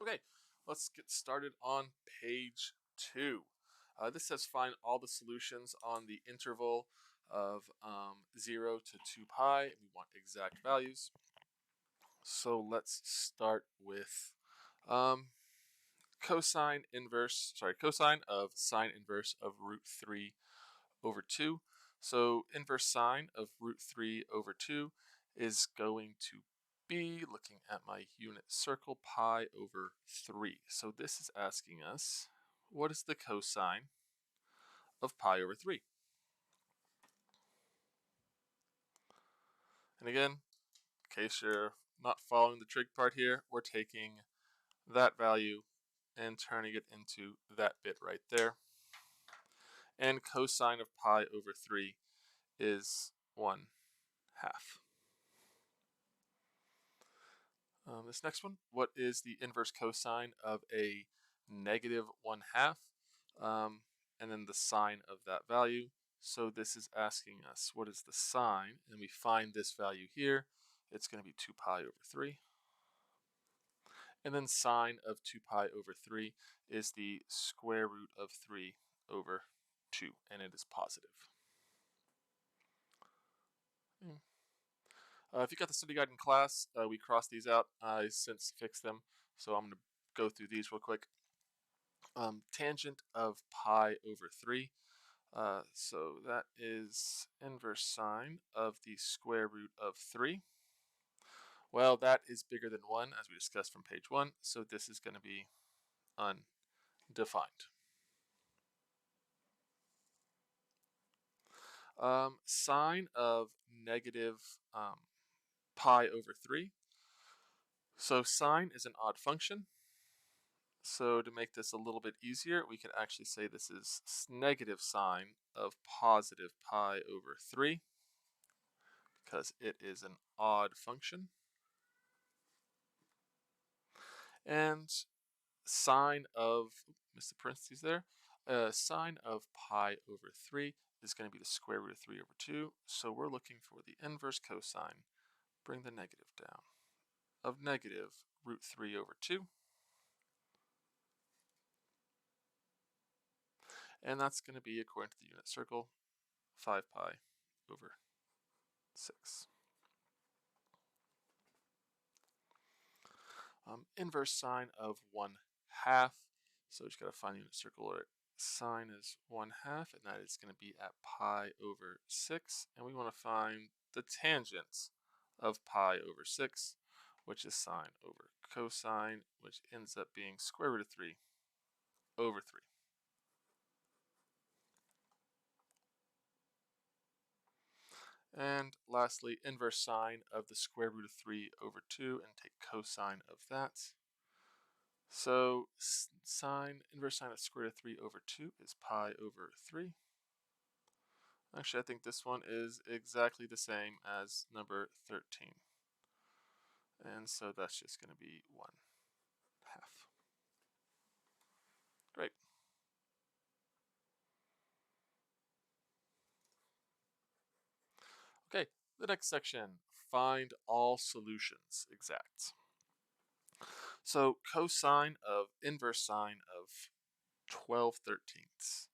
Okay, let's get started on page 2. This says find all the solutions on the interval of 0 to 2 pi. We want exact values. So let's start with cosine of sine inverse of root 3 over 2. So inverse sine of root 3 over 2 is going to be, looking at my unit circle, pi over 3. So this is asking us, what is the cosine of pi over 3? And again, in case you're not following the trig part here, we're taking that value and turning it into that bit right there. And cosine of pi over 3 is 1/2. This next one, what is the inverse cosine of a negative 1/2? And then the sine of that value. So this is asking us, what is the sine? And we find this value here. It's going to be 2 pi over 3. And then sine of 2 pi over 3 is the square root of 3 over 2, and it is positive. If you got the study guide in class, we crossed these out. I since fixed them, so I'm going to go through these real quick. Tangent of pi over 3. So that is inverse sine of the square root of 3. Well, that is bigger than 1, as we discussed from page 1, so this is going to be undefined. Sine of negative pi over 3. So sine is an odd function. So to make this a little bit easier, we can actually say this is negative sine of positive pi over 3 because it is an odd function. And sine of, missed the parentheses there, sine of pi over 3 is going to be the square root of 3 over 2. So we're looking for the inverse cosine, bring the negative down, of negative root 3 over 2. And that's going to be, according to the unit circle, 5 pi over 6. Inverse sine of 1/2. So just got to find the unit circle where sine is 1/2, and that is going to be at pi over 6. And we want to find the tangent of pi over 6, which is sine over cosine, which ends up being square root of 3 over 3. And lastly, inverse sine of the square root of 3 over 2, and take cosine of that. So inverse sine of square root of 3 over 2 is pi over 3. Actually, I think this one is exactly the same as number 13. And so that's just going to be 1/2. Great. Okay, the next section, find all solutions exact. So cosine of inverse sine of 12/13.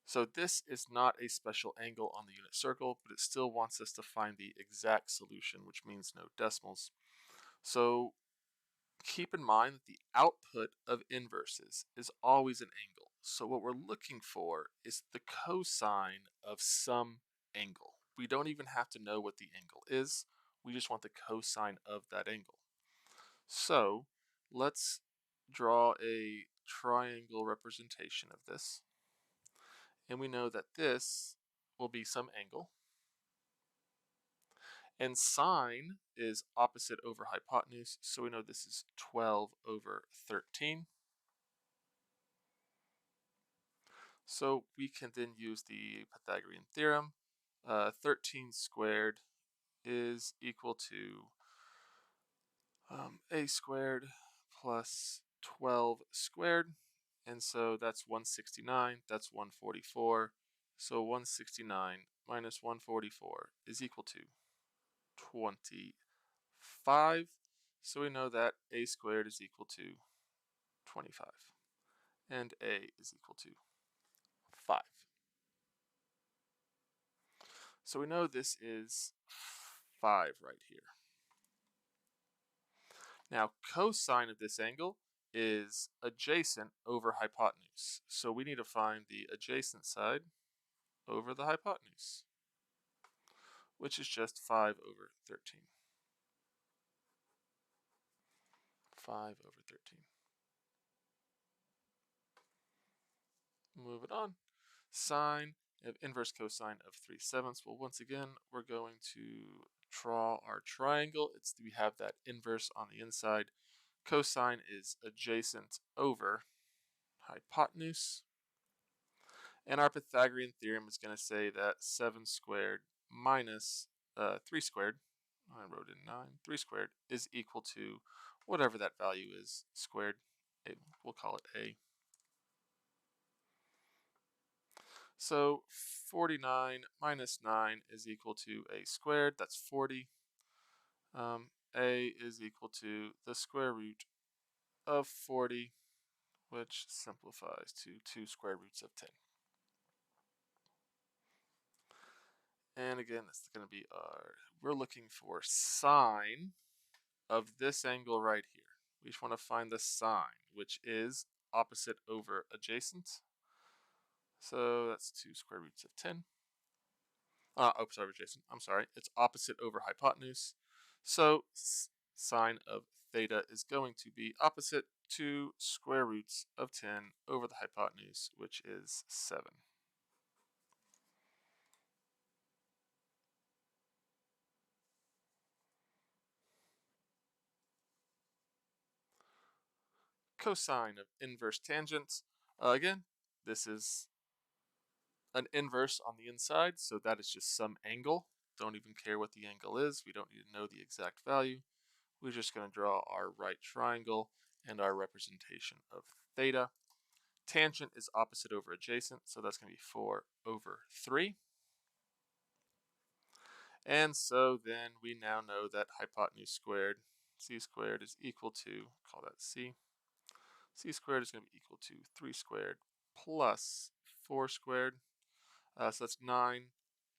So this is not a special angle on the unit circle, but it still wants us to find the exact solution, which means no decimals. So keep in mind that the output of inverses is always an angle. So what we're looking for is the cosine of some angle. We don't even have to know what the angle is. We just want the cosine of that angle. So let's draw a triangle representation of this. And we know that this will be some angle. And sine is opposite over hypotenuse, so we know this is 12 over 13. So we can then use the Pythagorean theorem. 13 squared is equal to a squared plus 12 squared. And so that's 169, that's 144. So 169 minus 144 is equal to 25. So we know that a squared is equal to 25. And A is equal to 5. So we know this is 5 right here. Now, cosine of this angle is adjacent over hypotenuse. So we need to find the adjacent side over the hypotenuse, which is just 5 over 13. 5 over 13. Moving on. Sine of inverse cosine of 3/7. Well, once again, we're going to draw our triangle. We have that inverse on the inside. Cosine is adjacent over hypotenuse. And our Pythagorean theorem is going to say that 7 squared minus 3 squared, I wrote in 9, 3 squared is equal to whatever that value is squared. We'll call it A. So 49 minus 9 is equal to A squared, that's 40. A is equal to the square root of 40, which simplifies to 2 square roots of 10. And again, this is going to be we're looking for sine of this angle right here. We just want to find the sine, which is opposite over adjacent. So that's 2 square roots of 10. Sorry, adjacent. I'm sorry. It's opposite over hypotenuse. So sine of theta is going to be opposite 2 square roots of 10 over the hypotenuse, which is 7. Cosine of inverse tangent. Again, this is an inverse on the inside, so that is just some angle. Don't even care what the angle is. We don't need to know the exact value. We're just going to draw our right triangle and our representation of theta. Tangent is opposite over adjacent, so that's going to be 4 over 3. And so then we now know that hypotenuse squared, c squared, is equal to, call that c. C squared is going to be equal to 3 squared plus 4 squared. So that's 9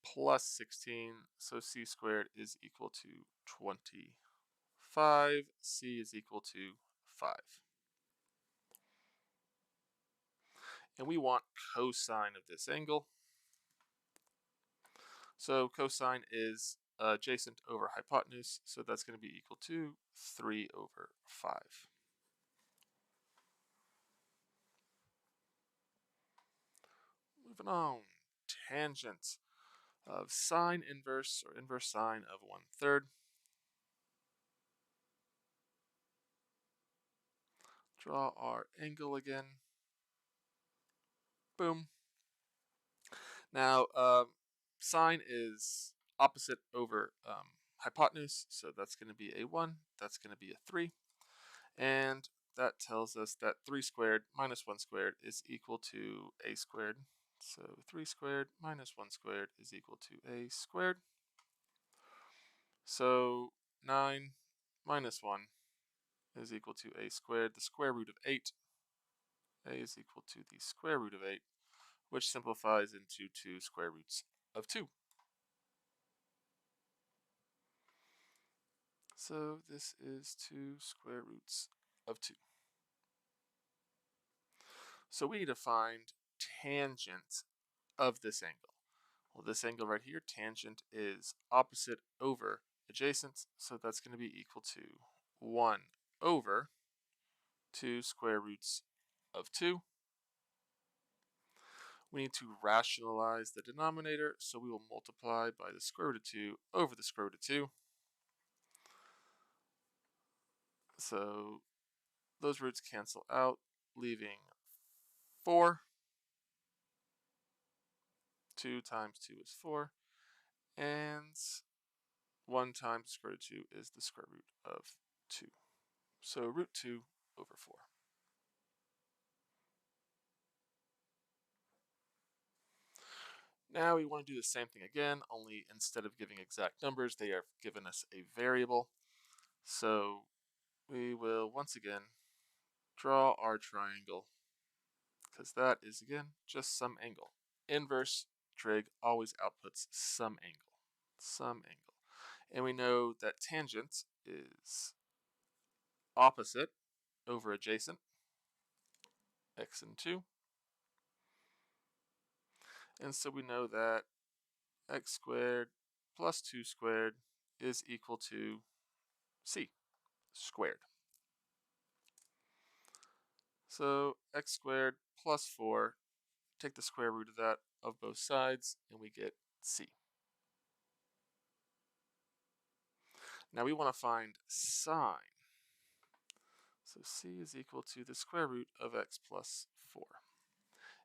plus 16. So c squared is equal to 25. C is equal to 5. And we want cosine of this angle. So cosine is adjacent over hypotenuse, so that's going to be equal to 3 over 5. Moving on, tangent of sine inverse or inverse sine of 1/3. Draw our angle again. Boom. Now, sine is opposite over hypotenuse, so that's going to be a 1, that's going to be a 3. And that tells us that 3 squared minus 1 squared is equal to a squared. So 3 squared minus 1 squared is equal to a squared. So 9 minus 1 is equal to a squared. The square root of 8, a is equal to the square root of 8, which simplifies into 2 square roots of 2. So this is 2 square roots of 2. So we need to find tangent of this angle. Well, this angle right here, tangent, is opposite over adjacent, so that's going to be equal to 1 over 2 square roots of 2. We need to rationalize the denominator, so we will multiply by the square root of 2 over the square root of 2. So those roots cancel out, leaving 4. 2 times 2 is 4, and 1 times the square root of 2 is the square root of 2. So root 2 over 4. Now we want to do the same thing again, only instead of giving exact numbers, they have given us a variable. So we will once again draw our triangle, because that is, again, just some angle. Inverse trig always outputs some angle. Some angle. And we know that tangent is opposite over adjacent, x and 2. And so we know that x squared plus 2 squared is equal to c squared. So x squared plus 4, take the square root of that of both sides, and we get c. Now we want to find sine. So c is equal to the square root of x plus 4.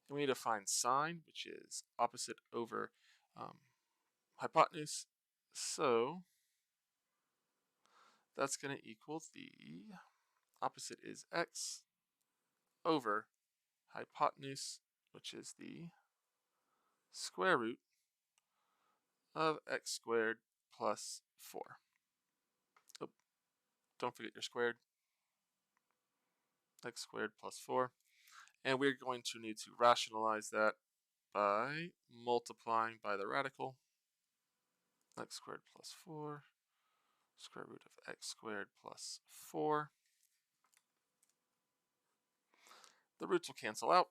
And we need to find sine, which is opposite over hypotenuse. So that's going to equal the opposite is x over hypotenuse, which is the square root of x squared plus 4. Oh, don't forget your squared. X squared plus 4. And we're going to need to rationalize that by multiplying by the radical. X squared plus 4, square root of x squared plus 4. The roots will cancel out,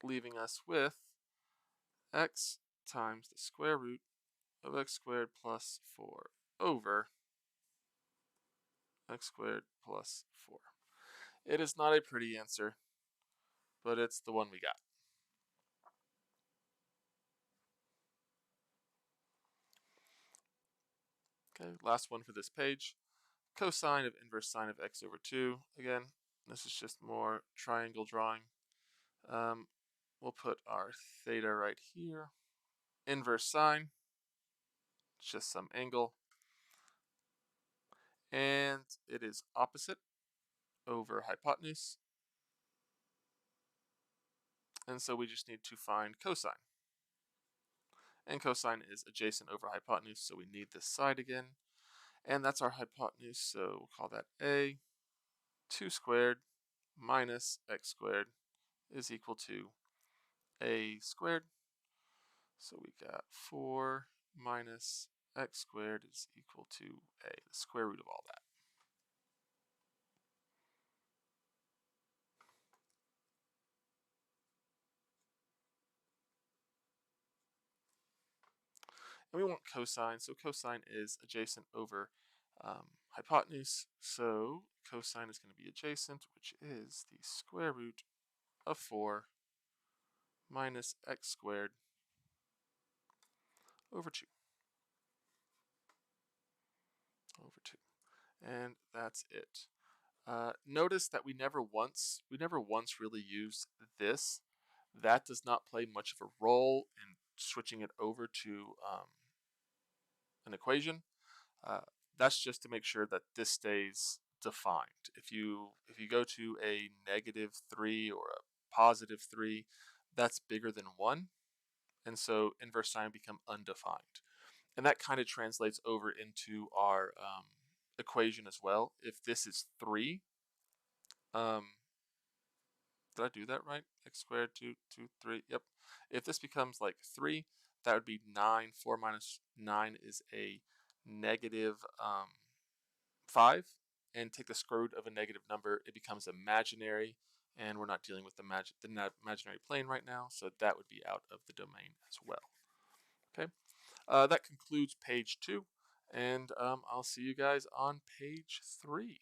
leaving us with x times the square root of x squared plus 4 over x squared plus 4. It is not a pretty answer, but it's the one we got. Okay, last one for this page. Cosine of inverse sine of x over 2. Again, this is just more triangle drawing. We'll put our theta right here. Inverse sine, it's just some angle. And it is opposite over hypotenuse. And so we just need to find cosine. And cosine is adjacent over hypotenuse, so we need this side again. And that's our hypotenuse, so we'll call that a. 2 squared minus x squared is equal to a squared. So we got 4 minus x squared is equal to a, the square root of all that. And we want cosine, so cosine is adjacent over hypotenuse, so cosine is going to be adjacent, which is the square root of 4 minus x squared over 2. Over 2. And that's it. Notice that we never once really used this. That does not play much of a role in switching it over to an equation. That's just to make sure that this stays defined. If you go to a -3 or a +3, that's bigger than 1, and so inverse sine become undefined. And that kind of translates over into our equation as well. If this is 3, did I do that right? X squared, 2, 3, yep. If this becomes like 3, that would be 9. 4 minus 9 is a negative 5. And take the square root of a negative number, it becomes imaginary. And we're not dealing with the imaginary plane right now, so that would be out of the domain as well. Okay, that concludes page 2, and I'll see you guys on page 3.